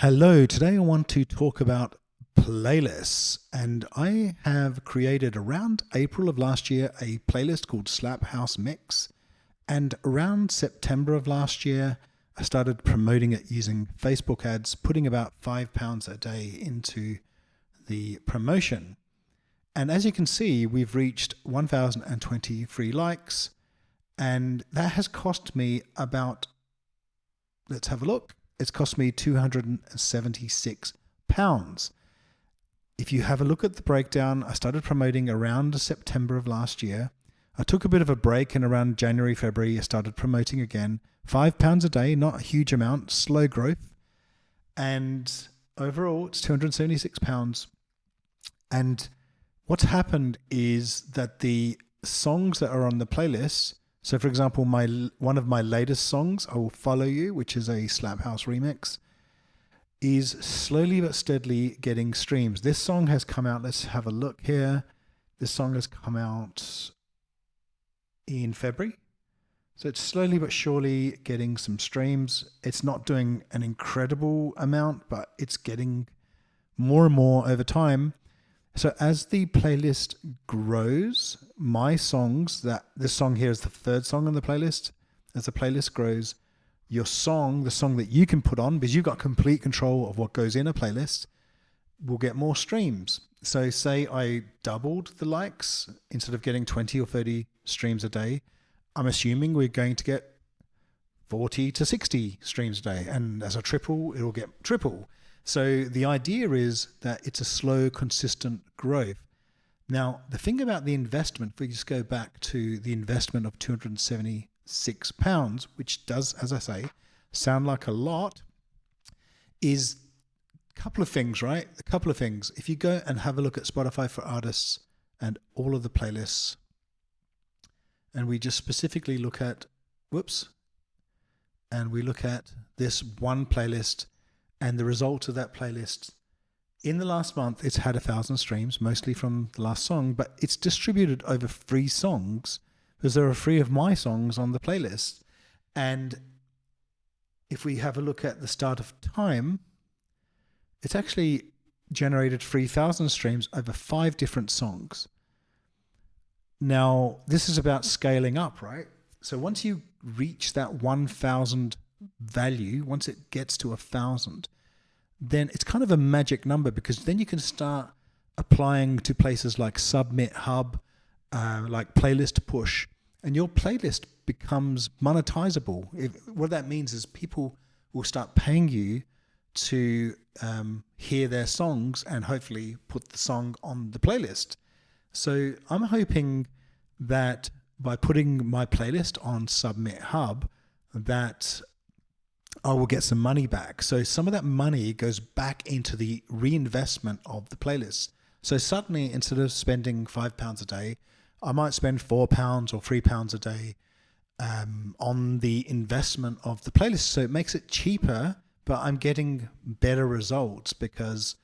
Hello, today I want to talk about playlists. And I have created around April of last year a playlist called Slap House Mix. And around September of last year, I started promoting it using Facebook ads, putting about £5 a day into the promotion. And as you can see, we've reached 1,020 free likes. And that has cost me about, let's have a look. It's cost me £276. If you have a look at the breakdown, I started promoting around September of last year. I took a bit of a break, and around January, February, I started promoting again. £5 a day, not a huge amount, slow growth. And overall, it's £276. And what's happened is that the songs that are on the playlist, so for example, one of my latest songs, I Will Follow You, which is a Slap House remix, is slowly but steadily getting streams. This song has come out, let's have a look here. This song has come out in February. So it's slowly but surely getting some streams. It's not doing an incredible amount, but it's getting more and more over time. So as the playlist grows, my songs, this song here is the third song on the playlist. As the playlist grows, your song, the song that you can put on, because you've got complete control of what goes in a playlist, will get more streams. So say I doubled the likes, instead of getting 20 or 30 streams a day, I'm assuming we're going to get 40 to 60 streams a day. And as a triple, it'll get triple. So the idea is that it's a slow, consistent growth. Now, the thing about the investment, if we just go back to the investment of £276, which does, as I say, sound like a lot, is a couple of things, right? A couple of things. If you go and have a look at Spotify for Artists and all of the playlists, and we just specifically look at, and we look at this one playlist, and the result of that playlist, in the last month, it's had 1,000 streams, mostly from the last song, but it's distributed over 3 songs because there are 3 of my songs on the playlist. And if we have a look at the start of time, it's actually generated 3,000 streams over 5 different songs. Now, this is about scaling up, right? So once you reach that 1,000 value, once it gets to 1,000, then it's kind of a magic number, because then you can start applying to places like Submit Hub, like Playlist Push, and your playlist becomes monetizable. What that means is people will start paying you to hear their songs and hopefully put the song on the playlist. So I'm hoping that by putting my playlist on Submit Hub, that I will get some money back. So some of that money goes back into the reinvestment of the playlist. So suddenly, instead of spending £5 a day, I might spend £4 or £3 a day on the investment of the playlist. So it makes it cheaper, but I'm getting better results because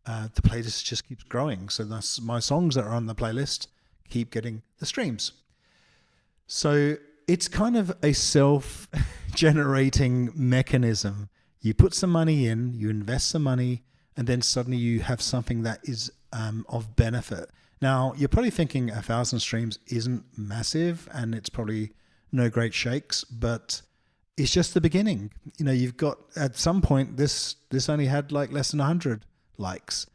the playlist just keeps growing. So that's my songs that are on the playlist keep getting the streams. So it's kind of a self-generating mechanism. You put some money in, you invest some money, and then suddenly you have something that is of benefit. Now, you're probably thinking 1,000 streams isn't massive, and it's probably no great shakes, but it's just the beginning. You know, you've got, at some point, this only had like less than 100 likes.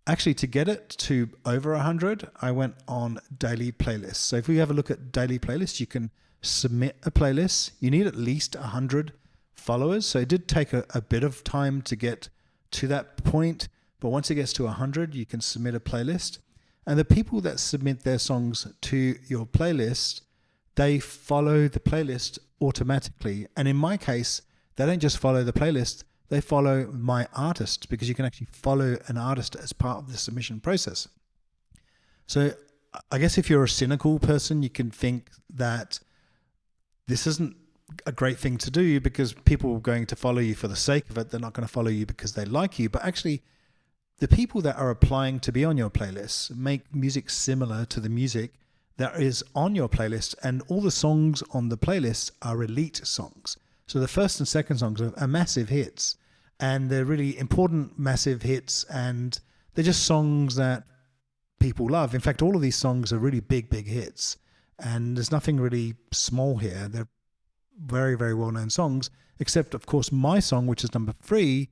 Actually, to get it to over 100, I went on daily playlists. So if we have a look at daily playlists, you can submit a playlist. You need at least 100 followers. So it did take a bit of time to get to that point. But once it gets to 100, you can submit a playlist. And the people that submit their songs to your playlist, they follow the playlist automatically. And in my case, they don't just follow the playlist, they follow my artist, because you can actually follow an artist as part of the submission process. So I guess if you're a cynical person, you can think that this isn't a great thing to do because people are going to follow you for the sake of it. They're not going to follow you because they like you. But actually, the people that are applying to be on your playlist make music similar to the music that is on your playlist, and all the songs on the playlist are elite songs. So the first and second songs are massive hits. and they're really important, massive hits, and they're just songs that people love. In fact, all of these songs are really big, big hits, and there's nothing really small here. They're very, very well-known songs, except, of course, my song, which is number 3,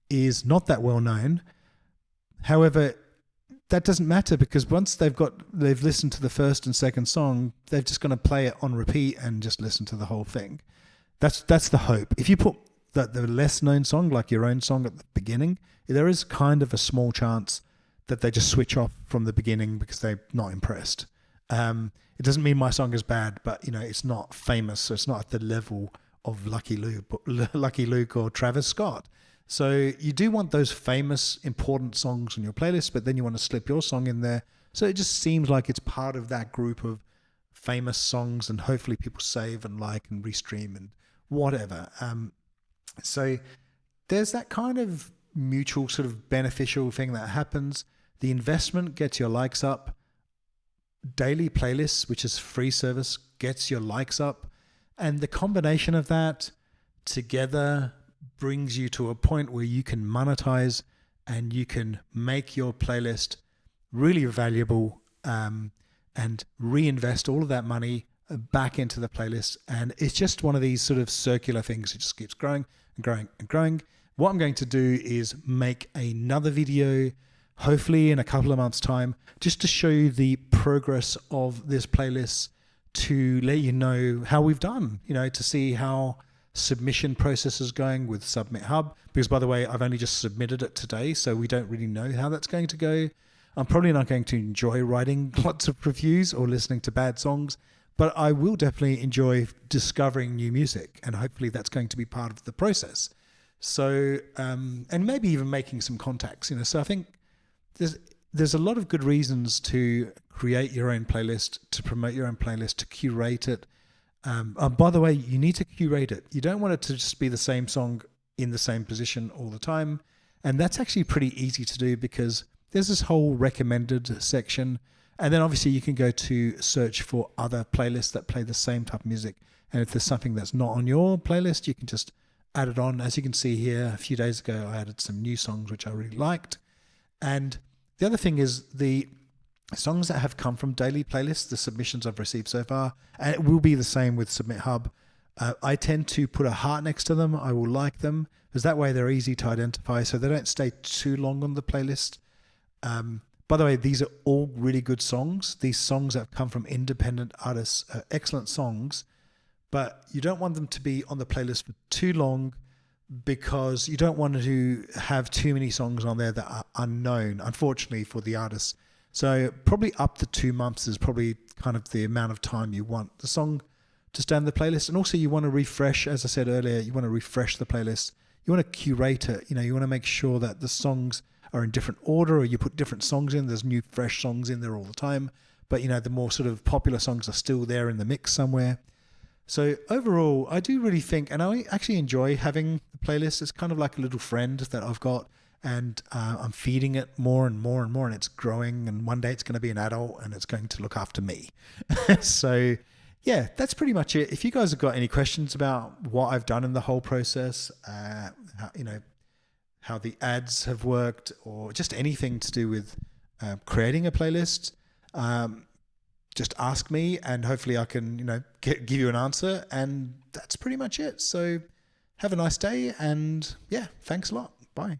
is not that well-known. However, that doesn't matter, because once they've listened to the first and second song, they're just going to play it on repeat and just listen to the whole thing. That's the hope. If you put the less known song, like your own song, at the beginning, there is kind of a small chance that they just switch off from the beginning because they're not impressed. It doesn't mean my song is bad, but it's not famous, so it's not at the level of Lucky Luke or Travis Scott. So you do want those famous, important songs on your playlist, but then you want to slip your song in there. So it just seems like it's part of that group of famous songs, and hopefully people save and like and restream and whatever. So there's that kind of mutual sort of beneficial thing that happens. The investment gets your likes up. Daily Playlists, which is a free service, gets your likes up. And the combination of that together brings you to a point where you can monetize and you can make your playlist really valuable, and reinvest all of that money back into the playlist. And it's just one of these sort of circular things. It just keeps growing and growing and growing. What I'm going to do is make another video, hopefully in a couple of months' time, just to show you the progress of this playlist, to let you know how we've done, to see how submission process is going with Submit Hub. Because, by the way, I've only just submitted it today, so we don't really know how that's going to go. I'm probably not going to enjoy writing lots of reviews or listening to bad songs, but I will definitely enjoy discovering new music, and hopefully that's going to be part of the process. So, and maybe even making some contacts, So I think there's a lot of good reasons to create your own playlist, to promote your own playlist, to curate it. By the way, you need to curate it. You don't want it to just be the same song in the same position all the time. And that's actually pretty easy to do, because there's this whole recommended section. And then obviously you can go to search for other playlists that play the same type of music. And if there's something that's not on your playlist, you can just add it on. As you can see here, a few days ago, I added some new songs, which I really liked. And the other thing is the songs that have come from daily playlists, the submissions I've received so far, and it will be the same with Submit Hub. I tend to put a heart next to them. I will like them, because that way they're easy to identify, so they don't stay too long on the playlist. By the way, these are all really good songs. These songs that have come from independent artists are excellent songs, but you don't want them to be on the playlist for too long, because you don't want to have too many songs on there that are unknown, unfortunately, for the artists. So probably up to 2 months is probably kind of the amount of time you want the song to stay on the playlist. And also you want to refresh, as I said earlier, you want to refresh the playlist. You want to curate it. You want to make sure that the songs are in different order, or you put different songs in. There's new fresh songs in there all the time. But, the more sort of popular songs are still there in the mix somewhere. So overall, I do really think, and I actually enjoy having the playlist. It's kind of like a little friend that I've got, and I'm feeding it more and more and more, and it's growing, and one day it's going to be an adult and it's going to look after me. So yeah, that's pretty much it. If you guys have got any questions about what I've done in the whole process, how the ads have worked, or just anything to do with creating a playlist, just ask me, and hopefully I can, give you an answer. And that's pretty much it. So have a nice day, and yeah, thanks a lot. Bye.